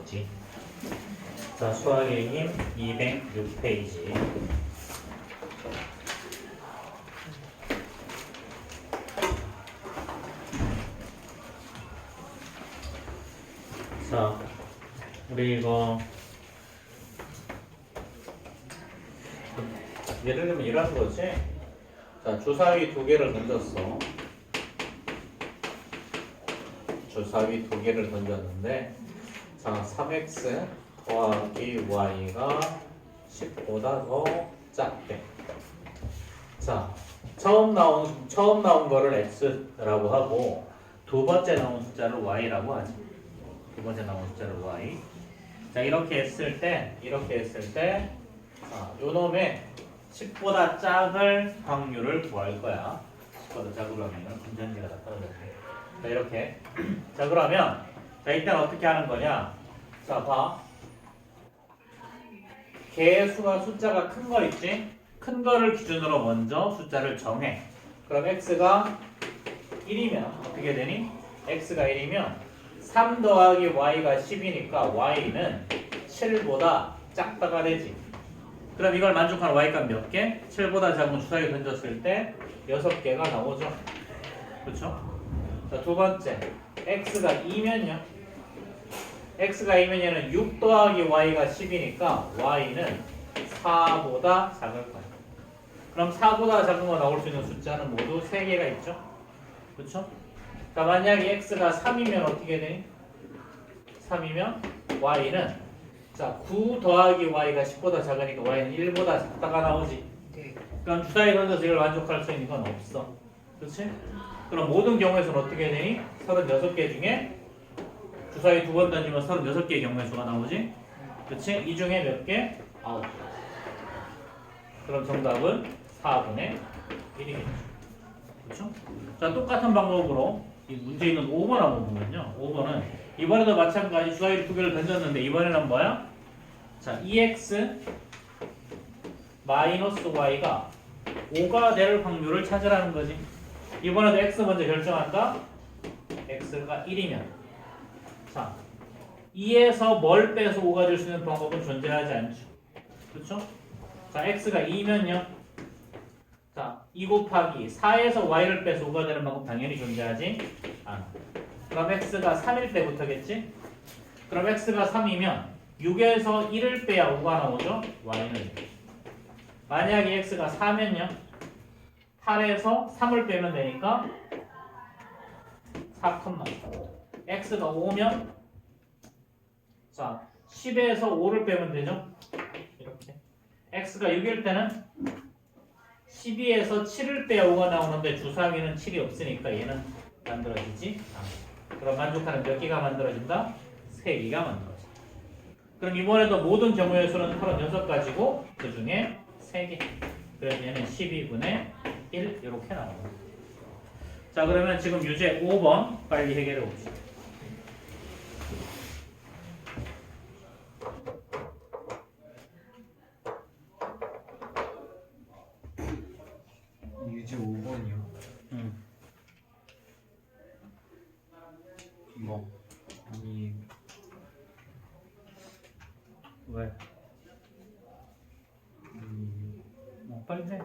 있지. 자, 수학의 힘 206페이지. 자, 우리 이거 예를 들면 이런 거지. 자, 주사위 두 개를 던졌어. 주사위 두 개를 던졌는데, 자, 3x 더하기 y가 10보다 더 작대. 자, 처음 나온 거를 x라고 하고, 두 번째 나온 숫자를 y라고 하지. 두 번째 나온 숫자를 y. 자, 이렇게 했을 때, 자, 요 놈의 10보다 작을 확률을 구할 거야. 10보다 작으려면 분전기가 다 떨어졌네. 자, 이렇게. 자, 그러면, 자, 일단 어떻게 하는 거냐? 자, 봐. 개수가 숫자가 큰 거 있지? 큰 거를 기준으로 먼저 숫자를 정해. 그럼 x가 1이면 어떻게 되니? x가 1이면 3 더하기 y가 10이니까 y는 7보다 작다가 되지. 그럼 이걸 만족하는 y값 몇 개? 7보다 작은 주사위 던졌을 때 6개가 나오죠. 그렇죠? 자, 두 번째. x가 2면요. x가 2면 얘는 6 더하기 y가 10이니까 y는 4보다 작을 거야. 그럼 4보다 작은 거 나올 수 있는 숫자는 모두 3개가 있죠. 그렇죠? 자, 만약에 x가 3이면 어떻게 되니? 3이면 y는, 자, 9 더하기 y가 10보다 작으니까 y는 1보다 작다가 나오지. 그럼 주사위 던져서 이걸 만족할 수 있는 건 없어. 그렇지? 그럼 모든 경우에서는 어떻게 되니? 36개 중에 주사위 두 번 던지면 36개의 경우의 수가 나오지? 그렇지? 이 중에 몇 개? 9. 그럼 정답은 4분의 1이겠죠. 그렇죠? 자, 똑같은 방법으로 이 문제 있는 5번 한번 보면요. 5번은 이번에도 마찬가지 주사위 두 개를 던졌는데 이번에는 뭐야? 자, 2x 마이너스 y가 5가 될 확률을 찾으라는 거지. 이번에도 x 먼저 결정한다. x가 1이면 자, 2에서 뭘 빼서 5가 될 수 있는 방법은 존재하지 않죠. 그렇죠? 자, x가 2면요. 자, 2 곱하기 4에서 y를 빼서 5가 되는 방법 당연히 존재하지 않아. 그럼 x가 3일 때부터겠지? 그럼 x가 3이면 6에서 1을 빼야 5가 나오죠? y는 1. 만약에 x가 4면요. 8에서 3을 빼면 되니까 4,4. x가 5면 자, 10에서 5를 빼면 되죠? 이렇게. x가 6일 때는 12에서 7을 빼야 5가 나오는데 주사위는 7이 없으니까 얘는 만들어지지 않아. 그럼 만족하는 몇 개가 만들어진다? 3개가 만들어진다. 그럼 이번에도 모든 경우의 수는 36가지고 그 중에 3개. 그래서 얘는 12분의 1 이렇게 나옵니다. 자, 그러면 지금 유제 5번 빨리 해결해 봅시다. 유지 5번이요. 뭐? 아니 왜? 뭐 빨리 해.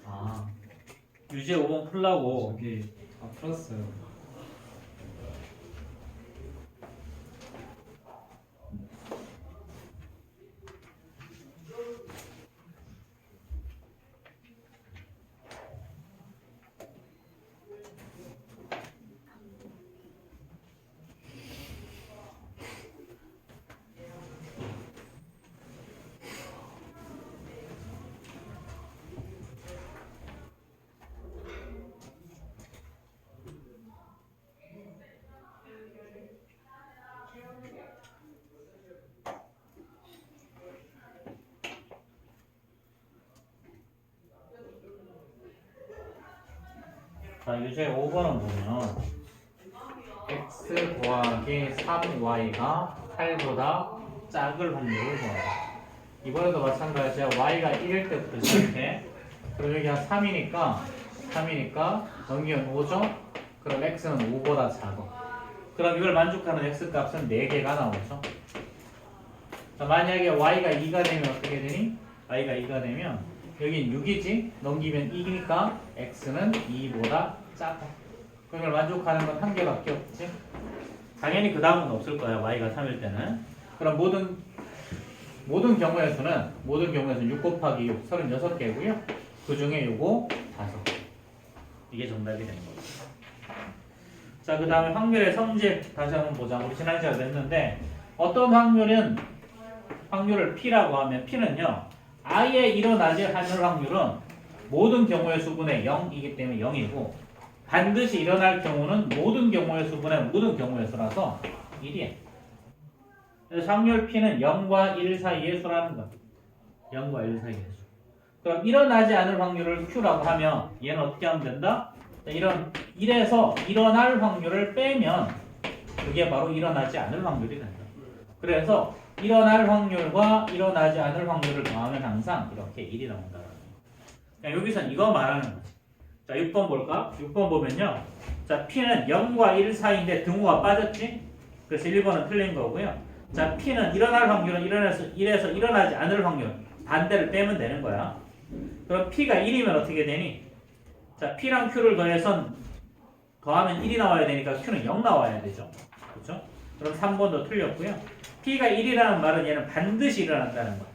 아, 유제 5번 풀라고. 저기 풀었어요. 자, 유제 5번은 보면 x 더하기 3y가 8보다 작을 확률을 구하라. 이번에도 마찬가지야. y가 1일 때부터 시작해. 그럼 여기 한 3이니까 넘기면 5죠? 그럼 x는 5보다 작아. 그럼 이걸 만족하는 x값은 4개가 나오죠. 자, 만약에 y가 2가 되면 어떻게 되니? y가 2가 되면 여긴 6이지? 넘기면 2니까 x는 2보다 작아. 그럼 이걸 만족하는 건 한 개밖에 없지? 당연히 그 다음은 없을 거야. y가 3일 때는. 그럼 모든 경우의 수는 6 곱하기 6 36개고요. 그 중에 요거 5개. 이게 정답이 되는 거죠. 자, 그 다음에 확률의 성질 다시 한번 보자. 우리 지난 시간에 했는데 어떤 확률을 P라고 하면 P는요 아예 일어나지 않을 확률은 모든 경우의 수분의 0이기 때문에 0이고 반드시 일어날 경우는 모든 경우의 수분의 모든 경우의 수라서 1이에요. 그래서 확률 P는 0과 1 사이의 수라는 거예요. 0과 1 사이의 수. 그럼 일어나지 않을 확률을 Q라고 하면 얘는 어떻게 하면 된다? 이런 1에서 일어날 확률을 빼면 그게 바로 일어나지 않을 확률이 된다. 그래서 일어날 확률과 일어나지 않을 확률을 더하면 항상 이렇게 1이 나온다. 여기선 이거 말하는 거지. 자, 6번 볼까? 6번 보면요. 자, P는 0과 1 사이인데 등호가 빠졌지? 그래서 1번은 틀린 거고요. 자, P는 일어날 확률은 1에서 일어나지 않을 확률 반대를 빼면 되는 거야. 그럼 P가 1이면 어떻게 되니? 자, P랑 Q를 더하면 1이 나와야 되니까 Q는 0 나와야 되죠. 그렇죠? 그럼 3번도 틀렸고요. P가 1이라는 말은 얘는 반드시 일어난다는 거야.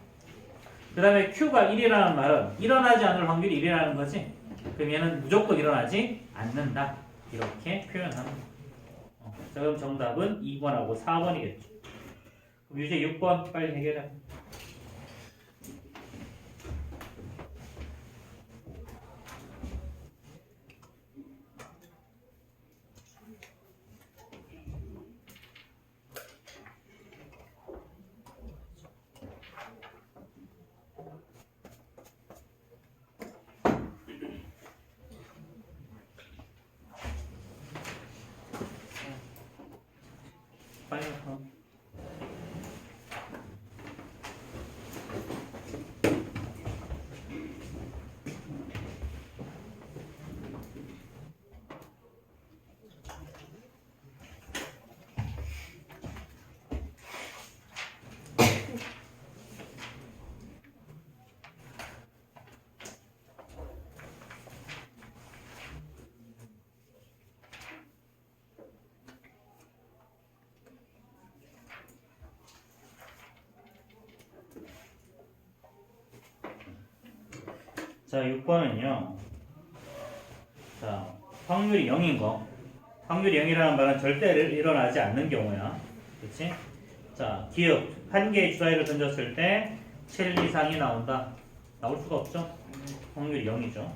그 다음에 Q가 1이라는 말은 일어나지 않을 확률이 1이라는 거지. 그럼 얘는 무조건 일어나지 않는다. 이렇게 표현하는 거야. 자, 그럼 정답은 2번하고 4번이겠죠. 그럼 이제 6번 빨리 해결해. 빨리 해. 자, 6번은요. 자, 확률이 0인 거. 확률이 0이라는 말은 절대 일어나지 않는 경우야. 그렇지? 자, 기억. 한 개의 주사위를 던졌을 때 7 이상이 나온다. 나올 수가 없죠? 확률이 0이죠.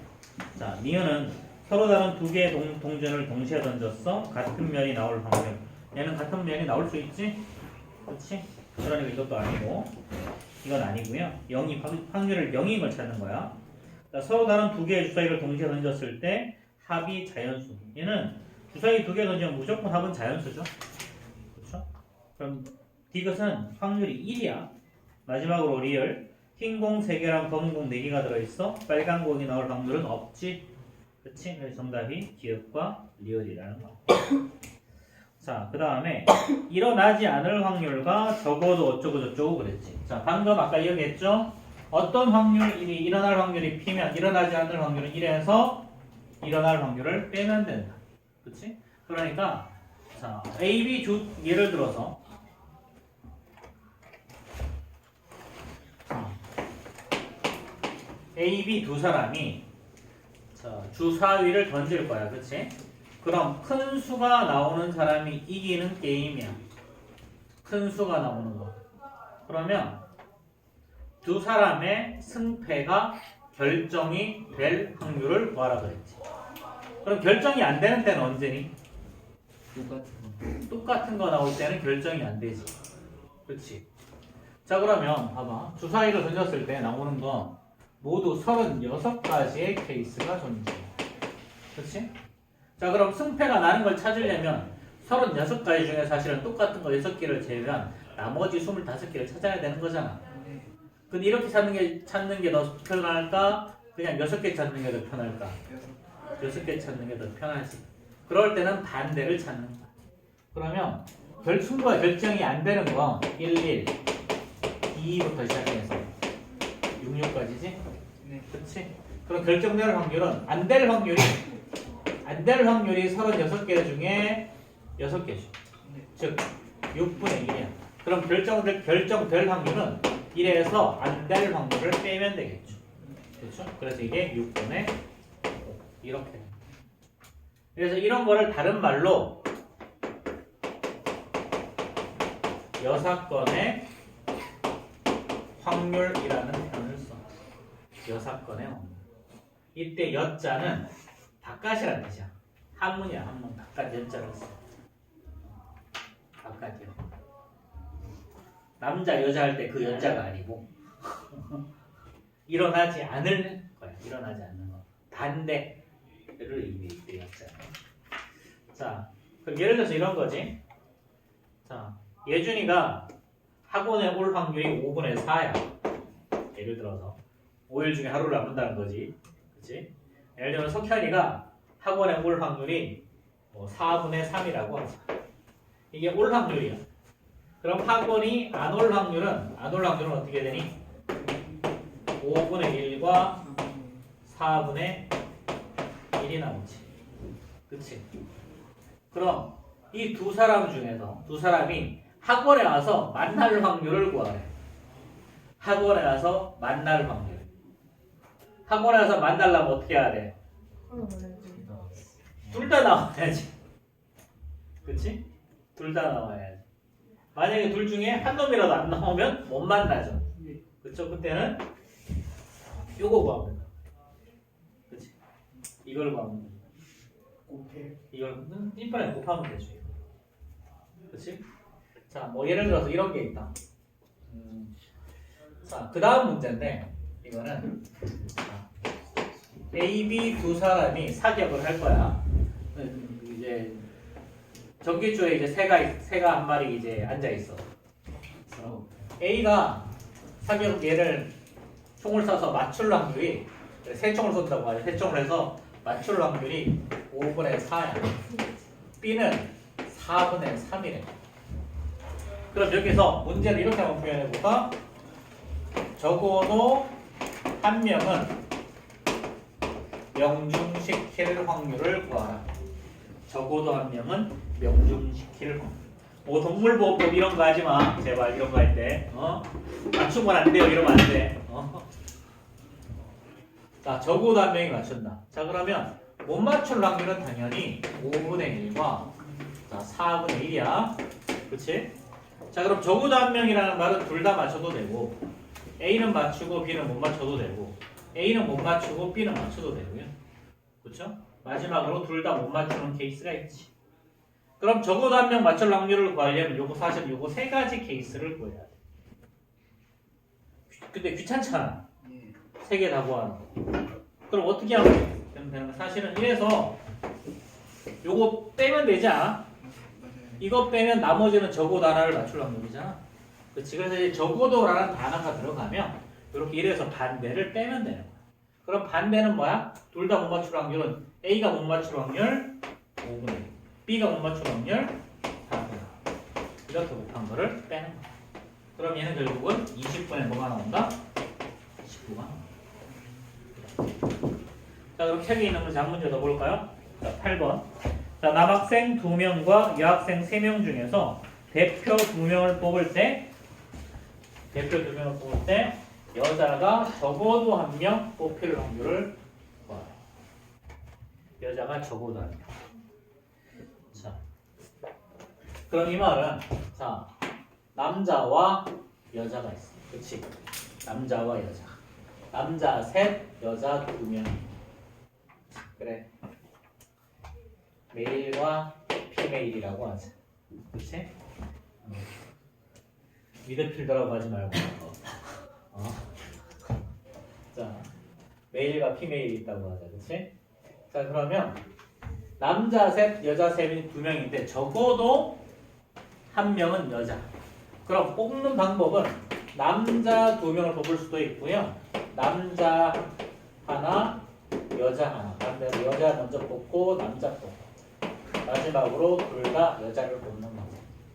자, 니은은 서로 다른 두 개의 동전을 동시에 던졌어. 같은 면이 나올 확률. 얘는 같은 면이 나올 수 있지? 그렇지? 그러니까 이것도 아니고 이건 아니고요. 확률을 0인 걸 찾는 거야. 자, 서로 다른 두 개의 주사위를 동시에 던졌을 때 합이 자연수. 얘는 주사위 두 개 던지면 무조건 합은 자연수죠. 그렇죠? 그럼 이것은 확률이 1이야. 마지막으로 리얼. 흰 공 3개랑 검은 공 4개가 들어있어. 빨간 공이 나올 확률은 없지. 그렇지? 그래서 정답이 기억과 리얼이라는 거. 자, 그 다음에 일어나지 않을 확률과 적어도 어쩌고 저쩌고 그랬지. 자, 방금 아까 얘기했죠? 어떤 확률이 일어날 확률이 P면 일어나지 않을 확률은 1에서 일어날 확률을 빼면 된다. 그렇지? 그러니까 자, A, B 예를 들어서 A, B 두 사람이 자, 주사위를 던질 거야. 그렇지? 그럼 큰 수가 나오는 사람이 이기는 게임이야. 큰 수가 나오는 거. 그러면 두 사람의 승패가 결정이 될 확률을 구하라 그랬지. 그럼 결정이 안 되는 때는 언제니? 똑같은 거 나올 때는 결정이 안 되지. 그렇지? 자, 그러면 봐봐. 주사위를 던졌을 때 나오는 건 모두 36가지의 케이스가 존재해. 그렇지? 자, 그럼 승패가 나는 걸 찾으려면 36가지 중에 사실은 똑같은 거 6개를 제외한 나머지 25개를 찾아야 되는 거잖아. 근데 이렇게 찾는 게 더 편할까? 그냥 6개 찾는 게 더 편할까? 6개 찾는 게 더 편하지. 그럴 때는 반대를 찾는 거야. 그러면 승부가 결정이 안 되는 건 1, 2부터 시작해서 6, 6까지지? 네. 그렇지? 그럼 결정될 확률은 안 될 확률이 36개 중에 6개죠. 즉 6분의 1이야. 그럼 결정될 확률은 1에서 안 될 확률을 빼면 되겠죠. 그렇죠? 그래서 이게 6분의 5 이렇게 됩니다. 그래서 이런 거를 다른 말로 여사건의 확률이라는 표현을 써. 여사건의 확률. 이때 여자는 바깥이라는 뜻이야. 한문이야, 한문. 바깥 여자를 써. 바깥이요. 남자 여자 할 때 그 여자가 아니고 일어나지 않을 거야. 일어나지 않는 거. 반대를 의미해 이때 여자. 자, 그럼 예를 들어서 이런 거지. 자, 예준이가 학원에 올 확률이 5분의 4야. 예를 들어서 5일 중에 하루를 안 본다는 거지. 그치? 예를 들면 석현이가 학원에 올 확률이 4분의 3이라고 하자. 이게 올 확률이야. 그럼 학원이 안 올 확률은 어떻게 되니? 5분의 1과 4분의 1이 나오지. 그치? 그럼 이 두 사람 중에서 두 사람이 학원에 와서 만날 확률을 구하래. 학원에 와서 만날 확률. 학원에 와서 만나려면 어떻게 해야 돼? 둘 다 나와야지. 그치? 둘 다 나와야지. 만약에 둘 중에 한 놈이라도 안 나오면 못 만나죠. 그쵸? 그때는 요거 구하면 돼. 그치? 이걸 구하면 돼. 이걸 이번에 곱하면 되죠. 그치? 자, 뭐 예를 들어서 이런 게 있다. 자, 그 다음 문제인데 이거는 A, B 두 사람이 사격을 할 거야. 이제 전기줄에 이제 새가 한 마리 이제 앉아 있어. A가 사격 얘를 총을 쏴서 맞출 확률이 세 총을 쏜다고 하죠. 세 총을 해서 맞출 확률이 5분의 4야. B는 4분의 3이래. 그럼 여기서 문제를 이렇게 한번 표현해볼까? 적어도 한 명은 명중시킬 확률을 구하라. 적어도 한 명은 명중시킬 확률. 뭐 동물보호법 이런 거 하지 마. 제발 이런 거 할 때. 맞추면 안 돼요. 이러면 안 돼. 자, 적어도 한 명이 맞춘다. 자, 그러면 못 맞출 확률은 당연히 5분의 1과 자, 4분의 1이야. 그치? 자, 그럼 적어도 한 명이라는 말은 둘 다 맞춰도 되고 A는 맞추고 B는 못 맞춰도 되고 A는 못 맞추고 B는 맞춰도 되고요. 그쵸? 마지막으로 둘 다 못 맞추는 케이스가 있지. 그럼 적어도 한 명 맞출 확률을 구하려면 사실 요거 세 가지 케이스를 구해야 돼. 근데 귀찮잖아. 세 개 다 구하는 거. 그럼 어떻게 하면 되는 거? 사실은 이래서 요거 빼면 되지 않아? 이거 빼면 나머지는 적어도 하나를 맞출 확률이잖아. 그치? 그래서 이제 적어도라는 단어가 들어가면 이렇게 이래서 반대를 빼면 되는 거야. 그럼 반대는 뭐야? 둘 다 못 맞출 확률은 A가 못 맞출 확률 5분의 1, B가 못 맞출 확률 4분의 1. 이렇게 곱한 거를 빼는 거야. 그럼 얘는 결국은 20분에 뭐가 나온다? 19가 나온다. 자, 그럼 책에 있는 문제 한 문제 더 볼까요? 자, 8번. 자, 남학생 2명과 여학생 3명 중에서 대표 2명을 뽑을 때 여자가 적어도 한 명 뽑힐 확률을 구하라. 여자가 적어도 한 명. 자, 그럼 이 말은 자, 남자와 여자가 있어. 그치? 남자와 여자. 남자 셋, 여자 2명. 그래. 메일과 피메일이라고 하자. 그치? 미드필더라고 하지 말고. 자, 메일과 피메일이 있다고 하자. 그치? 자, 그러면 남자 셋, 여자 셋이 2명인데 적어도 한 명은 여자. 그럼 뽑는 방법은 남자 2명을 뽑을 수도 있고요. 남자 하나, 여자 하나. 반대로 여자 먼저 뽑고 남자 뽑고 마지막으로 둘 다 여자를 뽑는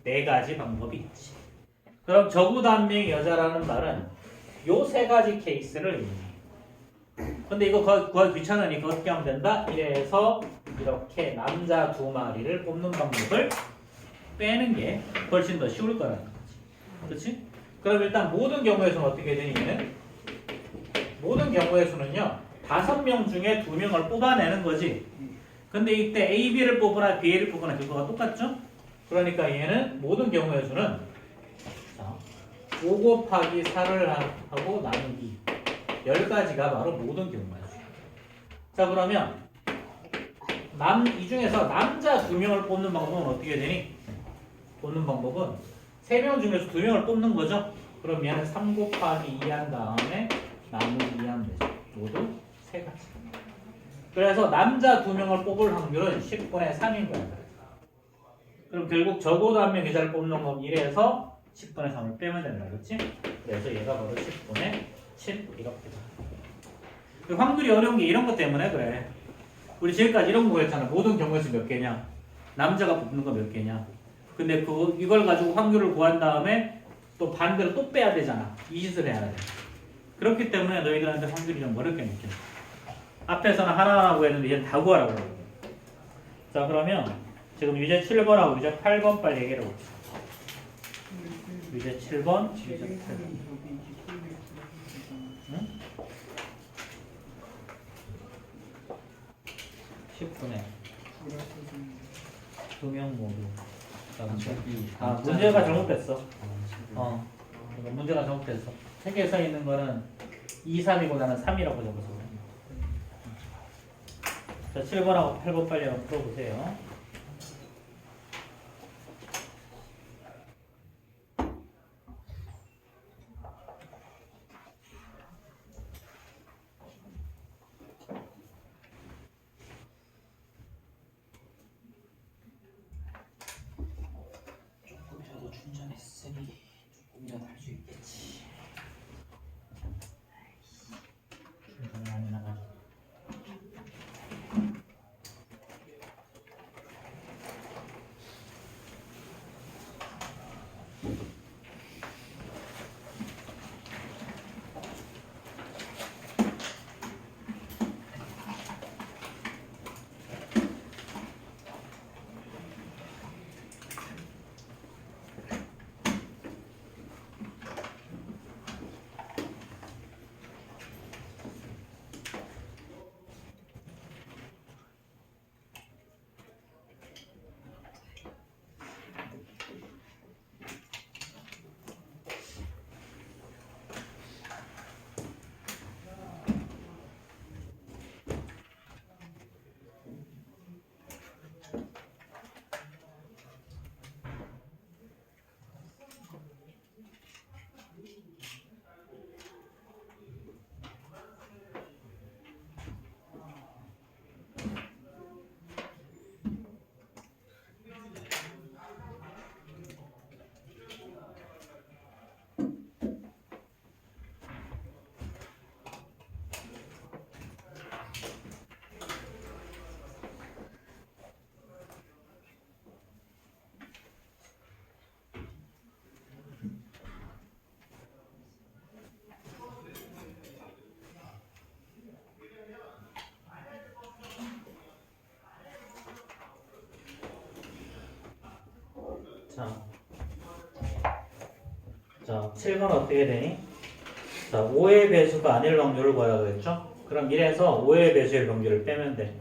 네 가지 방법이 있지. 그럼 적어도 한 명의 여자라는 말은 요 세 가지 케이스를 의미해. 근데 이거 구하기 귀찮으니까 어떻게 하면 된다? 이래서 이렇게 남자 두 마리를 뽑는 방법을 빼는 게 훨씬 더 쉬울 거라는 거지. 그렇지? 그럼 일단 모든 경우에서는 어떻게 되냐면 모든 경우에서는요 5명 중에 2명을 뽑아내는 거지. 근데 이때 A, B를 뽑으나 B, A를 뽑으나 결과가 똑같죠? 그러니까 얘는 모든 경우에서는 자, 5 곱하기 4를 하고 나누기 10가지가 바로 모든 경우예요. 자 그러면 이 중에서 남자 2명을 뽑는 방법은 어떻게 되니? 뽑는 방법은 3명 중에서 2명을 뽑는 거죠. 그럼 얘는 3 곱하기 2 한 다음에 나누기 2 하면 되죠. 모두 3가지. 그래서 남자 2명을 뽑을 확률은 10분의 3인 거야. 그럼 결국 적어도 한 명 여자를 뽑는 건 1에서 10분의 3을 빼면 된다. 그렇지? 그래서 얘가 바로 10분의 7 이렇게 돼. 확률이 어려운 게 이런 것 때문에 그래. 우리 지금까지 이런 거 했잖아. 모든 경우에서 몇 개냐? 남자가 뽑는 거 몇 개냐? 근데 이걸 가지고 확률을 구한 다음에 또 반대로 또 빼야 되잖아. 이 짓을 해야 돼. 그렇기 때문에 너희들한테 확률이 좀 어렵게 느껴. 앞에서는 하나하나 구했는데 이제 다 구하라고 그러거든. 자 그러면 지금 유제 7번하고 유제 8번 빨리 얘기를 해볼게요. 유제 7번, 유제 8번. 응? 10분에 2명 모두. 문제가 잘못됐어. 문제가 잘못됐어. 책에 써 있는 거는 2, 3이고 나는 3이라고 적었어. 자, 7번하고 8번 빨리 한번 풀어보세요. 조금이라도 충전했으니 조금이라도 할 수 있겠지. 충전이 많이 나가지고. 자, 7번 어떻게 되니? 자, 5의 배수가 아닐 확률을 구하라고 했죠? 그럼 1에서 5의 배수의 확률을 빼면 돼.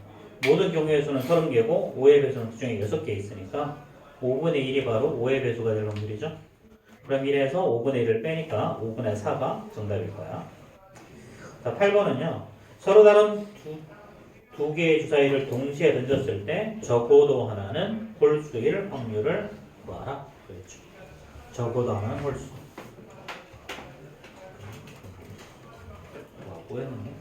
모든 경우의 수는 30개고 5의 배수는 그 중에 6개 있으니까 5분의 1이 바로 5의 배수가 될 확률이죠? 그럼 1에서 5분의 1을 빼니까 5분의 4가 정답일 거야. 자, 8번은요. 서로 다른 두 개의 주사위를 동시에 던졌을 때 적어도 하나는 홀수일 확률을 구하라. 그렇죠. 적어도 하나는 홀수. 뭐였는데?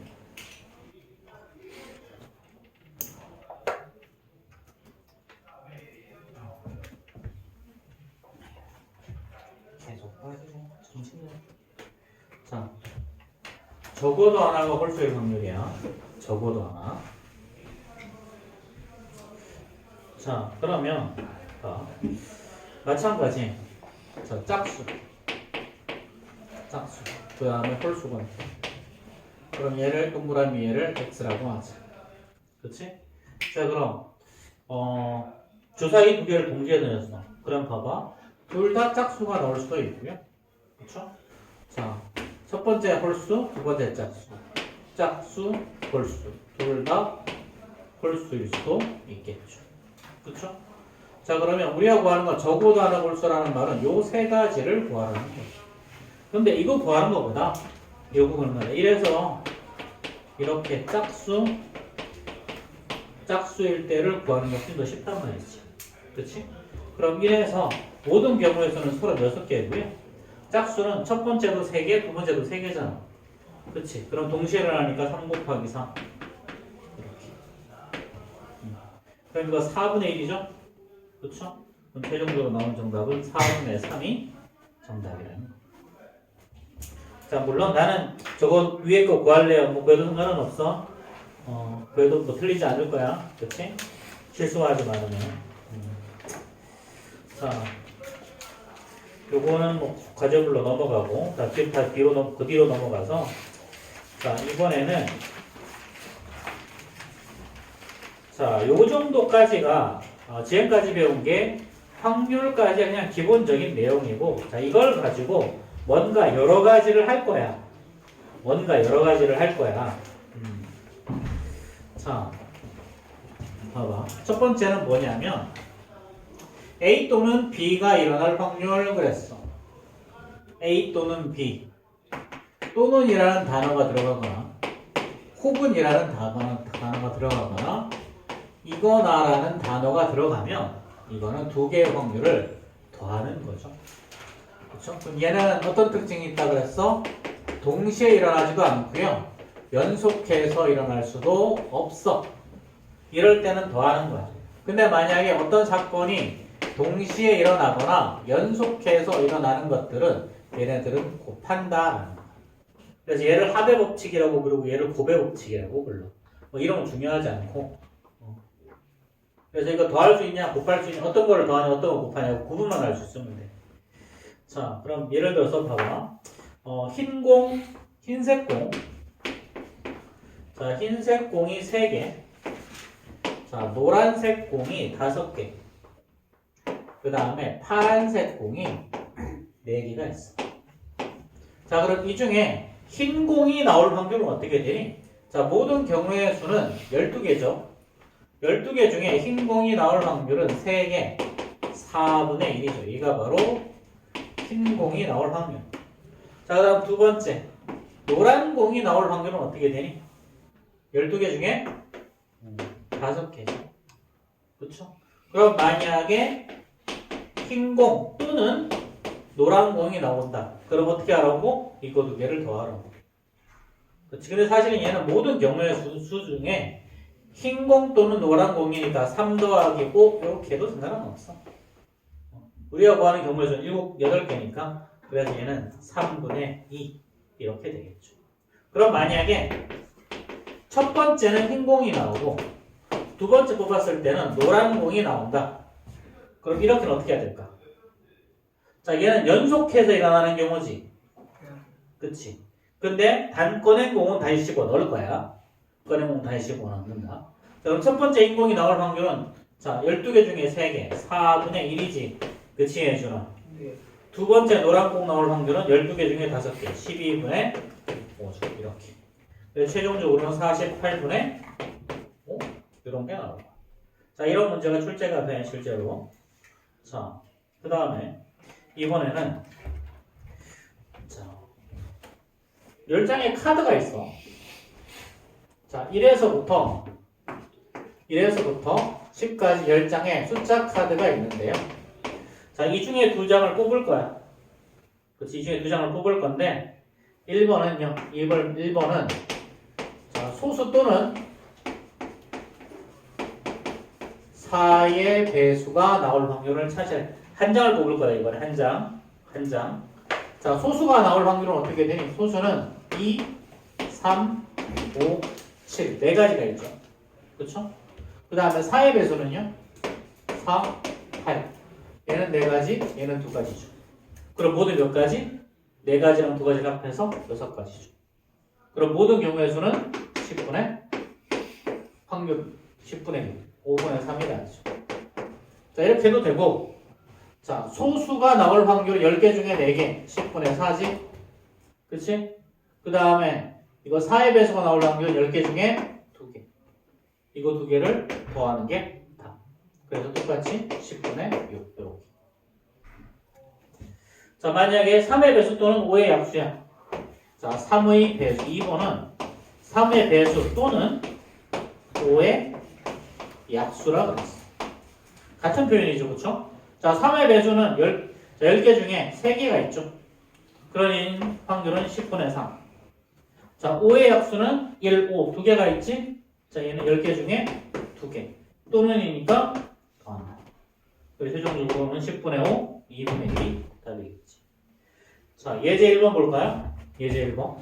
계속 빠지고 정신을. 자, 적어도 하나가 홀수일 확률이야. 적어도 하나. 자, 그러면 자, 마찬가지. 자, 짝수. 그 다음에 홀수건. 그럼 얘를 동그라미 얘를 x라고 하자. 그렇지? 자, 그럼 주사위 두 개를 동시에 넣었어. 그럼 봐봐. 둘 다 짝수가 나올 수도 있고요. 그렇죠? 자, 첫 번째 홀수, 두 번째 짝수. 짝수, 홀수. 둘 다 홀수일 수도 있겠죠. 그렇죠? 자, 그러면 우리가 구하는 건 적어도 하나 홀수라는 말은 요 세 가지를 구하라는 거예요. 근데 이거 구하는 것보다 요 부분은 말이야. 이래서 이렇게 짝수일 때를 구하는 것이 더 쉽단 말이지. 그렇지? 그럼 이래서 모든 경우에서는 서로 6개고요. 짝수는 첫 번째도 3개, 두 번째도 3개잖아. 그렇지? 그럼 동시에 일어나니까 3 곱하기 3. 이렇게. 그럼 이거 4분의 1이죠? 그렇죠? 그럼 최종적으로 나온 정답은 4분의 3이 정답이라는 거. 자, 물론 나는 저거 위에 거 구할래요. 뭐 그래도 상관은 없어. 그래도 뭐 틀리지 않을 거야. 그렇지? 실수하지 말으면. 자, 요거는 뭐 과제별로 넘어가고, 다 뒤로 넘어가서, 자, 이번에는, 자, 요 정도까지가, 지금까지 배운 게 확률까지 그냥 기본적인 내용이고, 자, 이걸 가지고 뭔가 여러 가지를 할 거야. 자, 봐봐. 첫 번째는 뭐냐면, A 또는 B가 일어날 확률 그랬어. A 또는 B. 또는이라는 단어가 들어가거나 혹은이라는 단어가 들어가거나 이거나라는 단어가 들어가면 이거는 두 개의 확률을 더하는 거죠. 그렇죠? 그럼 얘는 어떤 특징이 있다 그랬어? 동시에 일어나지도 않고요. 연속해서 일어날 수도 없어. 이럴 때는 더하는 거야. 근데 만약에 어떤 사건이 동시에 일어나거나 연속해서 일어나는 것들은 얘네들은 곱한다라는 거야. 그래서 얘를 합의 법칙이라고 부르고 얘를 곱의 법칙이라고 불러. 뭐 이런 건 중요하지 않고. 그래서 이거 더할 수 있냐, 곱할 수 있냐, 어떤 거를 더하냐, 어떤 거 곱하냐고 구분만 할 수 있으면 돼. 자, 그럼 예를 들어서 봐봐. 흰색 공. 자, 흰색 공이 3개. 자, 노란색 공이 5개. 그 다음에 파란색 공이 4개가 있어. 자, 그럼 이 중에 흰 공이 나올 확률은 어떻게 되니? 자, 모든 경우의 수는 12개죠. 12개 중에 흰 공이 나올 확률은 3개, 4분의 1이죠. 이가 바로 흰 공이 나올 확률. 자, 그 다음 두 번째. 노란 공이 나올 확률은 어떻게 되니? 12개 중에 5개죠. 그렇죠? 그럼 만약에 흰 공 또는 노란 공이 나온다. 그럼 어떻게 하라고? 이거 두 개를 더하라고. 그렇지? 근데 사실은 얘는 모든 경우의 수 중에 흰 공 또는 노란 공이니까 3 더하기 5 이렇게 해도 상관은 없어. 우리가 구하는 경우의 수는 8개니까 그래서 얘는 3분의 2 이렇게 되겠죠. 그럼 만약에 첫 번째는 흰 공이 나오고 두 번째 뽑았을 때는 노란 공이 나온다. 그럼 이렇게는 어떻게 해야 될까? 자, 얘는 연속해서 일어나는 경우지. 그치? 근데 단꺼낸 공은 다시 집어넣을 거야. 꺼낸 공은 다시 집어넣는다. 자, 그럼 첫 번째 흰 공이 나올 확률은 자, 12개 중에 3개, 4분의 1이지. 그치, 예준아? 네. 두 번째 노란 공 나올 확률은 12개 중에 5개, 12분의 5죠. 이렇게. 그래서 최종적으로는 48분의 5? 이런 게 나올 거야. 자, 이런 문제가 출제가 돼, 실제로. 자, 그 다음에 이번에는 자, 10장의 카드가 있어. 자, 1에서부터 10까지 10장의 숫자 카드가 있는데요. 자, 이 중에 2장을 뽑을 거야. 그렇지? 이 중에 2장을 뽑을 건데 1번은요. 1번은 자, 소수 또는 4의 배수가 나올 확률을 차지할 한 장을 뽑을 거야. 이번에 한 장. 자, 소수가 나올 확률은 어떻게 되니? 소수는 2, 3, 5, 7 네 가지가 있죠. 그렇죠? 그 다음에 4의 배수는요? 4, 8 얘는 얘는 4가지, 얘는 2가지죠. 그럼 모두 몇 가지? 4가지랑 2가지를 합해서 6가지죠. 그럼 모든 경우의 수는 10분의 확률 10분의 6, 5분의 3이 나죠. 자, 이렇게 해도 되고, 자, 소수가 나올 확률 10개 중에 4개, 10분의 4지. 그치? 그 다음에 이거 4의 배수가 나올 확률 10개 중에 2개. 이거 2개를 더하는 게 답. 그래서 똑같이 10분의 6, 이렇게. 자, 만약에 3의 배수 또는 5의 약수야. 자, 3의 배수, 2번은 3의 배수 또는 5의 약수라 그랬어. 같은 표현이죠, 그쵸? 자, 3의 배수는 10개 중에 3개가 있죠. 그러니 확률은 10분의 3. 자, 5의 약수는 1, 5, 2개가 있지? 자, 얘는 10개 중에 2개. 또는이니까 더한다. 그래서 최종적으로는 10분의 5, 2분의 1이 답이겠지. 자, 예제 1번 볼까요? 예제 1번.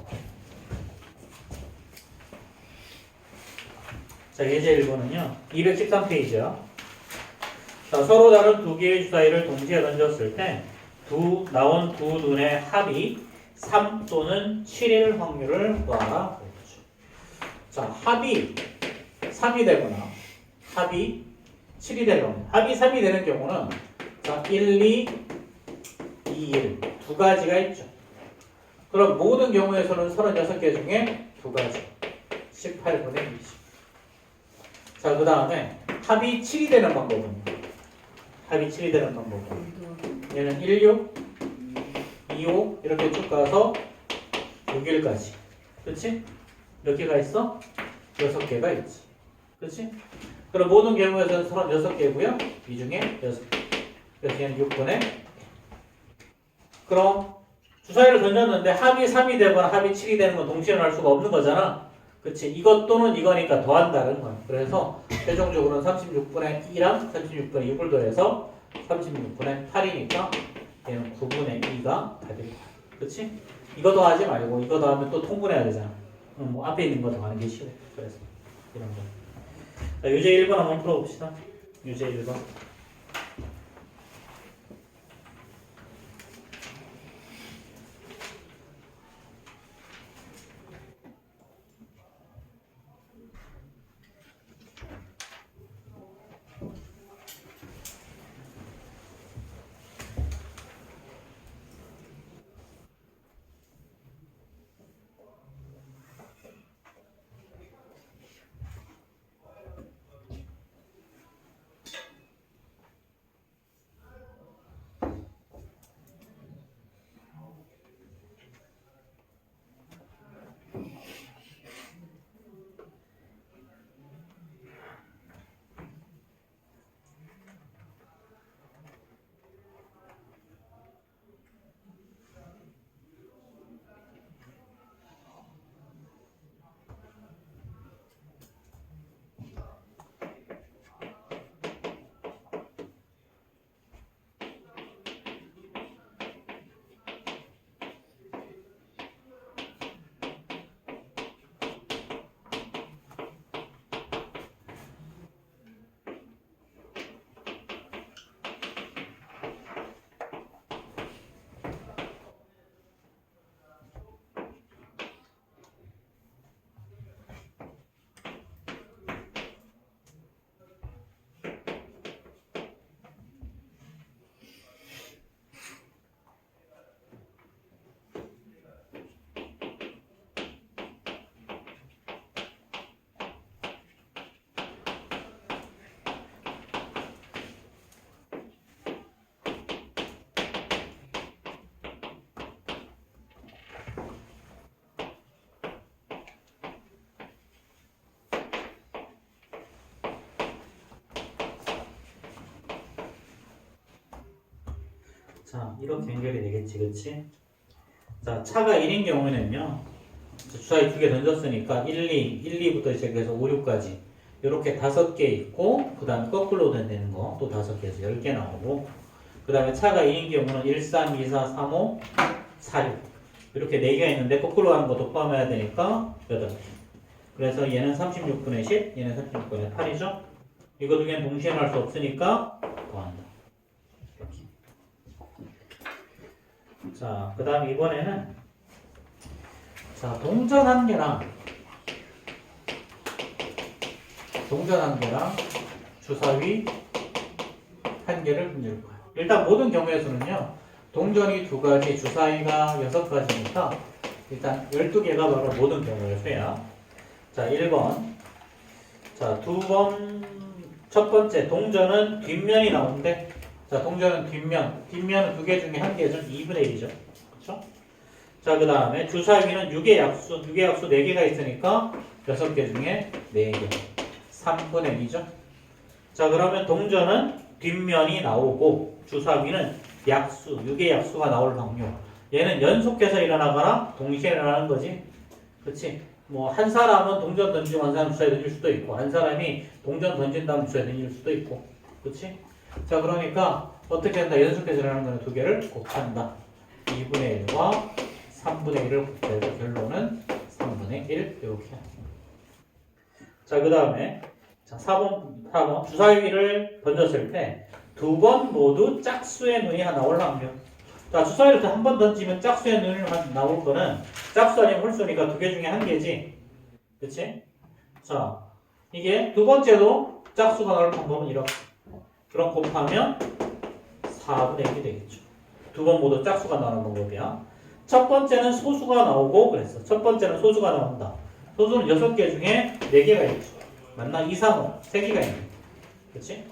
자, 예제 1번은요, 213페이지야. 자, 서로 다른 2개의 주사위를 동시에 던졌을 때 나온 두 눈의 합이 3 또는 7일 확률을 구하라. 그렇죠. 자, 합이 3이 되거나 합이 7이 되거나 합이 3이 되는 경우는 자, 1, 2, 2, 1 두 가지가 있죠. 그럼 모든 경우에서는 36개 중에 2가지 18분의 20. 자, 그 다음에 합이 7이 되는 방법은 합이 7이 되는 방법은 얘는 1, 6, 2, 5 이렇게 쭉 가서 6일까지. 그렇지? 몇 개가 있어? 6개가 있지. 그렇지? 그럼 모든 경우에서는 36개고요. 이 중에 6개. 그래서 얘는 6분의. 그럼 주사위를 던졌는데 합이 3이 되거나 합이 7이 되는 건 동시에 할 수가 없는 거잖아. 그치? 이것 또는 이거니까 더한다는 거야. 그래서 최종적으로는 36분의 2랑 36분의 6을 더해서 36분의 8이니까 얘는 9분의 2가 답이 돼. 그치? 이거 더하지 말고 이거 더하면 또 통분해야 되잖아. 뭐 앞에 있는 거 더하는 게 쉬워. 그래서 이런 거. 자, 유제 1번 한번 풀어봅시다. 유제 1번. 자, 이렇게 연결이 되겠지, 그치? 자, 차가 1인 경우에는요, 주사위 2개 던졌으니까 1, 2부터 시작해서 5, 6까지 이렇게 5개 있고, 그 다음에 거꾸로 되는 거 또 5개에서 10개 나오고, 그 다음에 차가 2인 경우는 1, 3, 2, 4, 3, 5, 4, 6 이렇게 4개가 있는데 거꾸로 가는 것도 포함해야 되니까 8개. 그래서 얘는 36분의 10, 얘는 36분의 8이죠? 이거 두 개는 동시에 할 수 없으니까 더한다. 이렇게. 자, 그 다음 이번에는 자, 동전 한 개랑 주사위 한 개를 문제를 봐요. 일단 모든 경우에서는요, 동전이 2가지, 주사위가 6가지니까 일단 12개가 바로 모든 경우의 수야. 자, 1번. 자, 첫 번째, 동전은 뒷면이 나오는데, 자, 동전은 뒷면은 2개 중에 1개죠. 2분의 1이죠. 그쵸? 자, 그 다음에 주사위는 6의 약수 4개가 있으니까 6개 중에 4개. 3분의 2죠. 자, 그러면 동전은 뒷면이 나오고, 주사위는 6의 약수가 나올 확률. 얘는 연속해서 일어나거나 동시에 일어나는 거지. 그치? 뭐, 한 사람은 동전 던지고 한 사람 주사위 던질 수도 있고, 한 사람이 동전 던진 다음 주사위 던질 수도 있고. 그치? 자, 그러니까 어떻게 한다? 연속해서 일어나는 거는 2개를 곱한다. 2분의 1과 3분의 1을 곱해서 결론은 3분의 1 이렇게. 자, 그 다음에 자, 4번 주사위를 던졌을 때 2번 모두 짝수의 눈이 하나 나올 확률. 자, 주사위를 한 번 던지면 짝수의 눈이 나올 거는 짝수 아니면 홀수니까 2개 중에 1개지. 그치? 자, 이게 두 번째도 짝수가 나올 방법은 이렇게. 그럼 곱하면 4분의 1이 되겠죠. 2번 모두 짝수가 나오는 방법이야. 첫 번째는 소수가 나오고 그랬어. 첫 번째는 소수가 나온다. 소수는 6개 중에 4개가 있죠. 맞나? 2, 3, 5. 3개가 있네. 그치?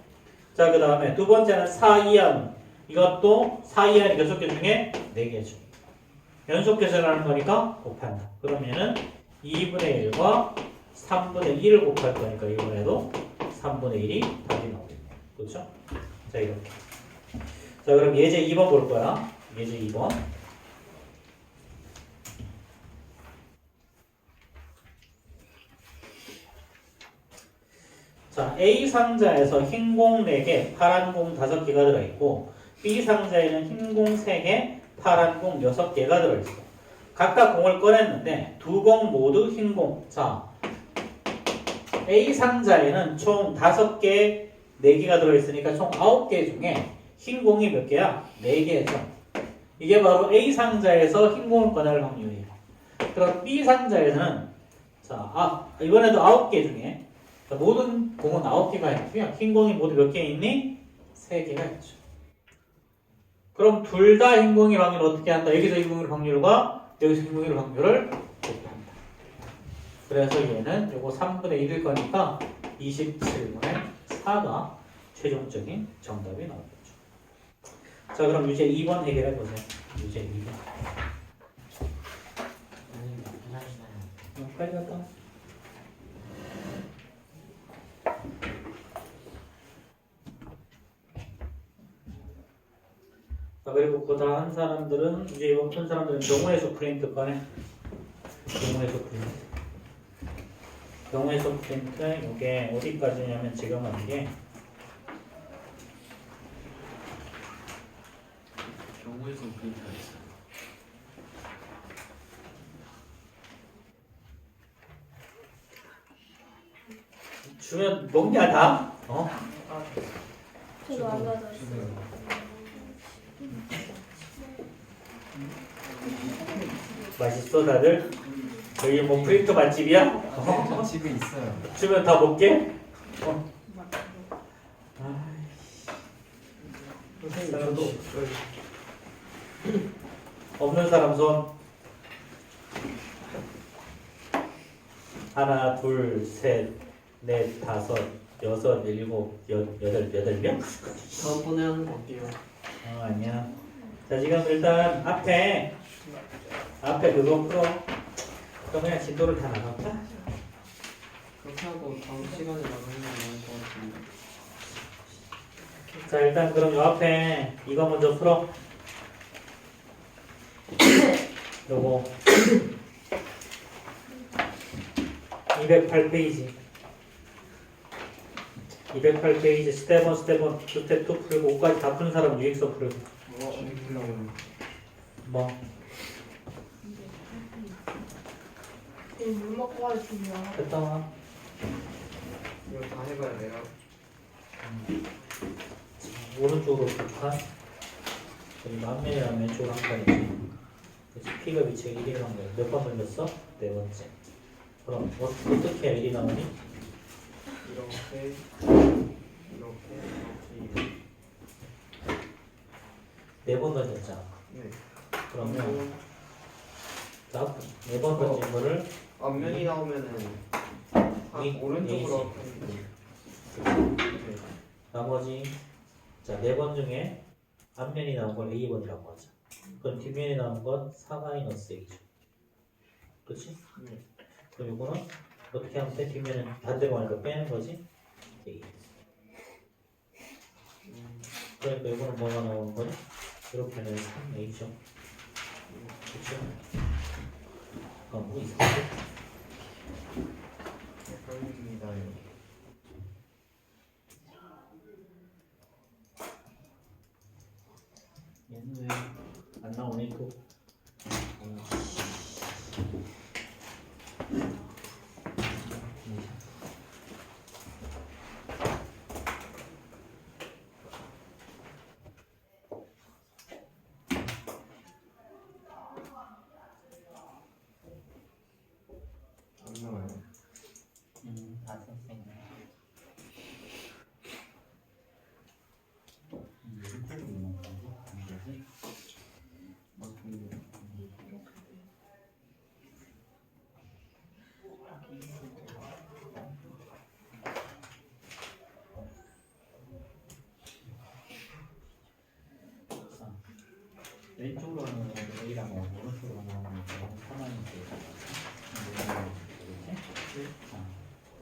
자, 그 다음에 두 번째는 4, 2, 한. 이것도 4, 2, 한 6개 중에 4개죠. 연속해서 일어나는 거니까 곱한다. 그러면은 2분의 1과 3분의 1을 곱할 거니까 이번에도 3분의 1이 답이 나오겠네. 그렇죠? 자, 이렇게. 자, 그럼 예제 2번 볼 거야. 예제 2번. 자, A 상자에서 흰 공 4개, 파란 공 5개가 들어있고 B 상자에는 흰 공 3개, 파란 공 6개가 들어있어. 각각 공을 꺼냈는데 두 공 모두 흰 공. 자, A 상자에는 총 5개, 4개가 들어있으니까 총 9개 중에 흰 공이 몇 개야? 4개죠. 이게 바로 A 상자에서 흰 공을 꺼낼 확률이에요. 그럼 B 상자에서는 자, 이번에도 9개 중에 모든 공은 9개가 있고요. 흰 공이 모두 몇 개 있니? 3개가 있죠. 그럼 둘 다 흰 공일 확률을 어떻게 한다? 여기서 흰 공일 확률과 여기서 흰 공일 확률을 곱한다. 그래서 얘는 요거 3분의 1일 거니까 27분의 4가 최종적인 정답이 나오겠죠. 자, 그럼 유제 2번 해결해 보세요. 유제 2번. 빨리 갔다. 자, 그리고 그 다음 사람들은 이제 이번 큰 사람들은 경우에서 프린트 꺼내. 경우에서 프린트. 경우에서 프린트 이게 어디까지냐면 지금은 이게 경우에서 프린트가 있어요. 주면 먹냐 다? 어? 저도 안 받았어요. 맛있어 다들? 여기 뭐 프린터 맛집이야? 저 집에 있어요. 주면 다 먹게? 저도 없는 사람 손. 하나, 둘, 셋, 넷, 다섯, 여섯, 일곱, 여덟 명? 다음번에 하는 거 어때요? 아니야. 자, 지금 일단 앞에 그거 풀어. 그럼 그냥 진도를 다 나갈까? 그렇게 하고 다음 시간에 나가는 게 나을 것 같은데. 자, 일단 그럼 요 앞에 이거 먼저 풀어. 요거 208페이지 208페이지 스텝 1, 스텝 1, 스텝 2 풀고 5까지 다 푸는 사람 유익서 풀고 뭐 물 먹고 가겠습니다. 됐다 와. 이거 다 해봐야 돼요. 오른쪽으로 볼까? 여기 앞면이랑 왼쪽으로 한 칸이지. 그치? P가 위치가 1이라는 거야. 몇 번 걸렸어? 네 번째. 그럼 어떻게 해야 1이 나오니? 이렇게 네 번 던졌잖아. 네. 그러면 네 번 던진 거를 앞면이 나오면은 오른쪽으로 하면 네. 나머지 자, 네 번 중에 앞면이 나온 걸 A번이라고 하자. 그럼 뒷면이 나온 건 4-A죠. 그렇지? 네. 그럼 이거는 어떻게 하면 돼? 뒷면은 반대로 하니까 빼는 거지? A. 그러니까 이거는 뭐가 나오는 거니? 이렇게 하면 3A죠. 그렇죠? 뭐 이상하지? 헷갈립니다. 얘는 왜 안 나오네 또? 안 나와요. 다 썼어. 왼쪽으로 하는 건 A랑 오른쪽으로 하는 건 하나인 거지.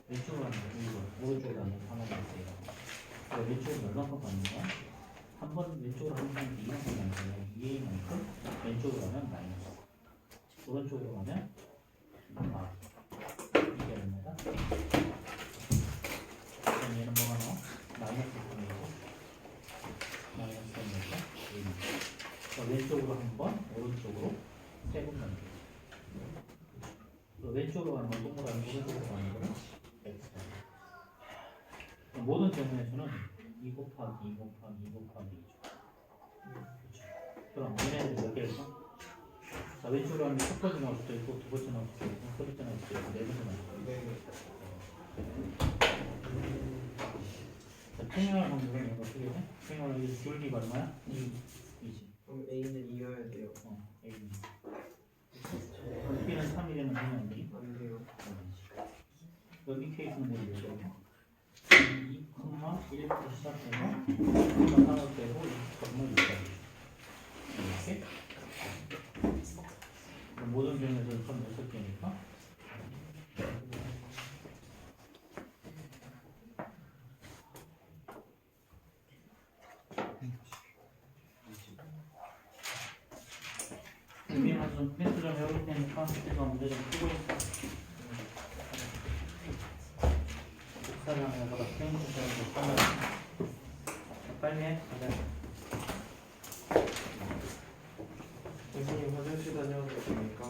왼쪽으로 하는 건 A고 오른쪽으로 하는 건 하나인 거지. 왼쪽으로 얼마큼 받는 거야? 한 번 왼쪽으로 하면 2만큼 받는 거야. 2A만큼 왼쪽으로 하면 마이너스. 오른쪽으로 하면 이게 얼마다? 그럼 얘는 뭐가 나와? 마이너스 3이고 마이너스 3이니까 왼쪽으로 한 번, 오른쪽으로 세 번 만들기. 왼쪽으로 가는 건 동그라미, 오른쪽으로 가는 거는 X. 모든 경우에서는 2 곱하기 2 곱하기 2 곱하기 2죠. 그렇죠. 그럼 얘네들이 몇 개를 써? 자, 왼쪽으로 하면 첫 번째 나올 수도 있고, 두 번째 나올 수도 있고, 세 번째 나올 수도 있고, 네 번째 나올 수도 있고. 자, 평행할 확률은 이거 어떻게 돼? 평행할 이 줄기가 얼마야? 2지. 그럼 A는 이어야 돼요. A는. B는 3이라면 되면 안 돼? 안 돼요. 여기 케이스는 뭐지? 2,1부터 시작해서 3을 빼고 2,6까지 이렇게 모든 경우에서 총 6개니까 위에만 좀 펜스 좀 해볼 테니까 그래서 문제 좀 풀고 있어. 복사장에다가 펜스 좀 하면 빨리 해. 가자. 선생님 화장실 다녀와도 됩니까?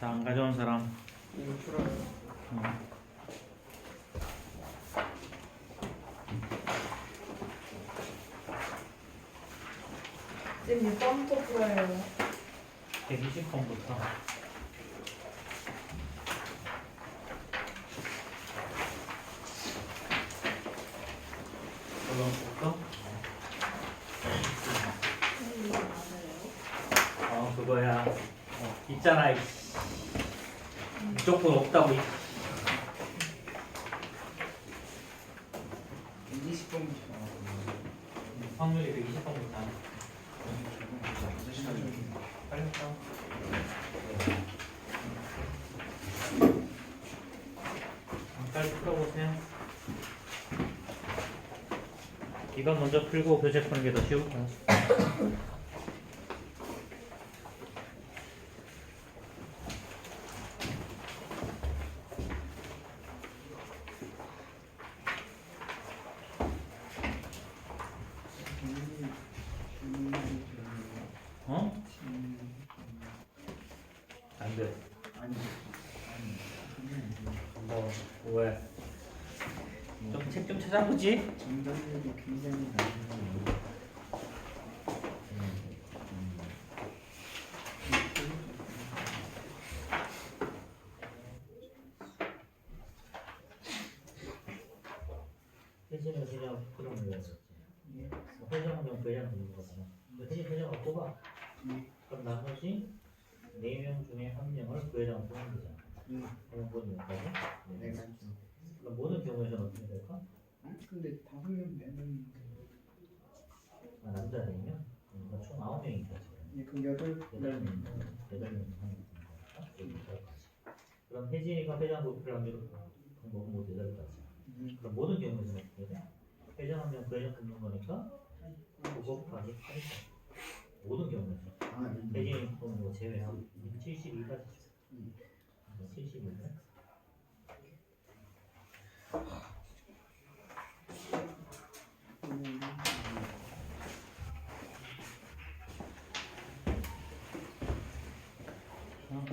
자, 안 가져온 사람. 이거 풀어요. 쌤 6번부터 풀어요. 120번부터. 그거부터? 그거야. 있잖아. 무조건 없다고. 120번부터. 확률이 120번부터. 빨리 써. 빨리 풀어보세요. 이건 먼저 풀고 교재 푸는 게 더 쉬울 거야. 어? 안 돼. 왜? 좀 책 좀 찾아보지? 정답률이 굉장히 낮아요. 회전을 그냥 풀어는 거지. 회전하면 그냥 되는 거잖아. 회전을 뽑아. 그럼 나머지 4명 중에 1명을 부회장을 뽑는 거잖아. 그럼 뭐는 될까요? 네. 그럼 모든 경우에서는 어떻게 될까? 근데 5명 되는. 아, 남자 4명? 그러니까 총 9명이니까 지금. 그럼 8명. 8명 하는 거니까. 그럼 혜진이가 회장 뽑힐 확률은 방법은 못 대답까지. 그럼 모든 경우에서는 어떻게 돼? 회장하면 부회장 뽑는 거니까 그거 곱하기 8이죠. 모든 경우에서. 혜진이 뽑는 거 제외하고 72까지. 72네.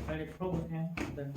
빨리 풀어보세요. 네.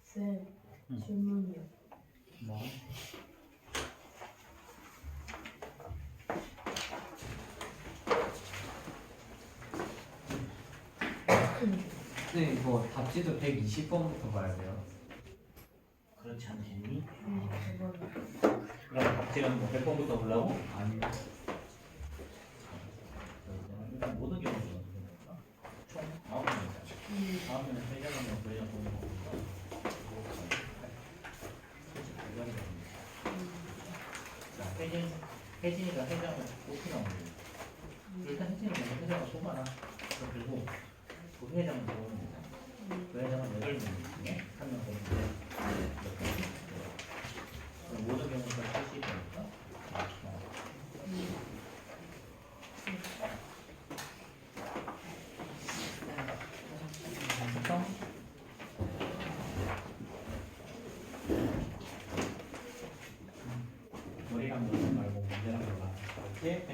쌤, 질문이요. 뭐? 네, 이거 답지도 120번부터 봐야 돼요. 그렇지 않겠니? 그거는. 그럼 박지는 뭐 100번부터 보려고? 아니요. 일단 모든 경우는 어떻게 될까? 총 9명이잖아. 9명은 회장하면 부회장 뽑는 거니까 자, 혜진이가 회장을 뽑히는 거예요. 일단 혜진이 먼저 회장을 뽑아놔. 그리고 부회장을 뽑는 거잖아. 부회장은 8명 중에 1명 뽑는 거야. 그럼 모든 경우가 70이니까 머리랑 놓지 말고 문제랑 들어가. 이렇게